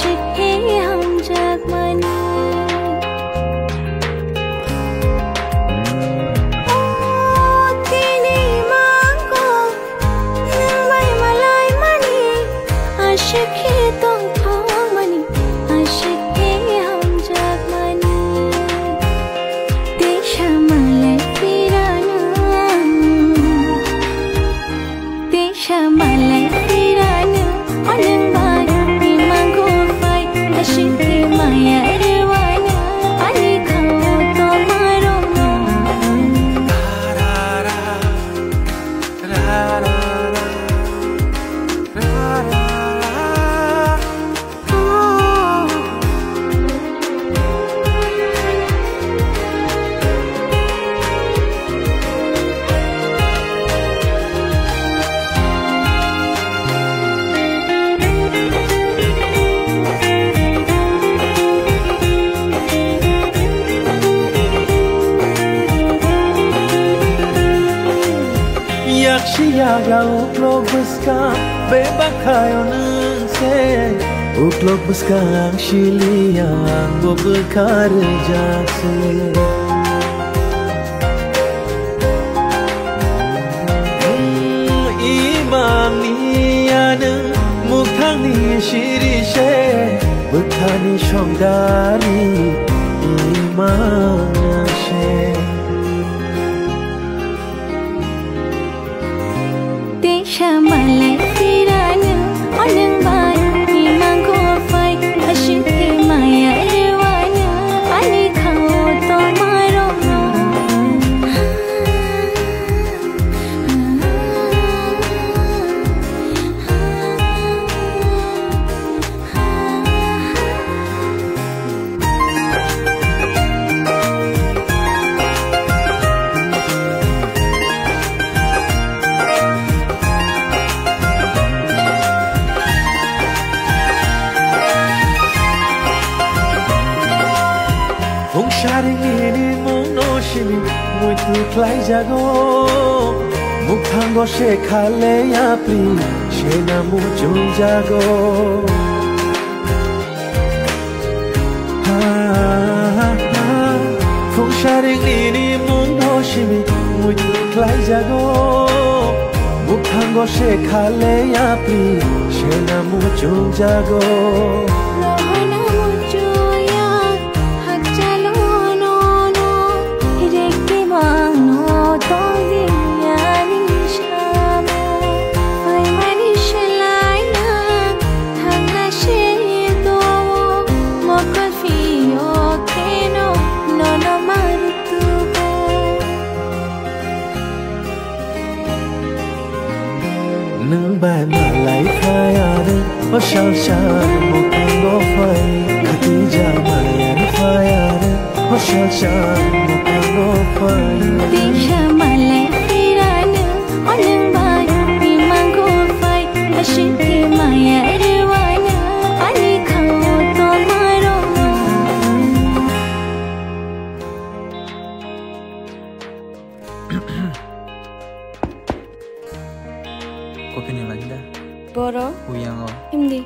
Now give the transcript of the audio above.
आशिक है हम जगमनी tini mangko nambay malay mani आशिक है तुम मनी आशिक है हम जगमनी देशा malay pirana देशा malay pirana anang baru di mangko fai आशिक है maya erwana ani khao to maro Yakshiyaga uklog buska bebakayon se uklog buska ang shiliyang bobekar jakse imamniyane mukhangni shirishe bukhani shongdari imanashe देशा malay pirana anang baru di mangko fai आशिक है maya erwana ani khao to maro Kung sharingini mong no shimi muito clay jago mukhango she khale apri she na mucho jago Kung sharingini mong no shimi muito clay jago mukhango she khale apri she na mucho jago Rohana mucho ya hachalo no no rekte mano to diyani shamo fai mani shlaina thangna she do mokal fio keno no no marutu nâng bài mà lấy khai ade o shal shal một cánh gỗ phai khati ja mà em khai ade o shal shal một cánh gỗ phai देशा malay pirana anang baru di mangko fai आशिक है maya erwana ani khao to maro Kopi ni lagi dah. boro Uyang oh. hindi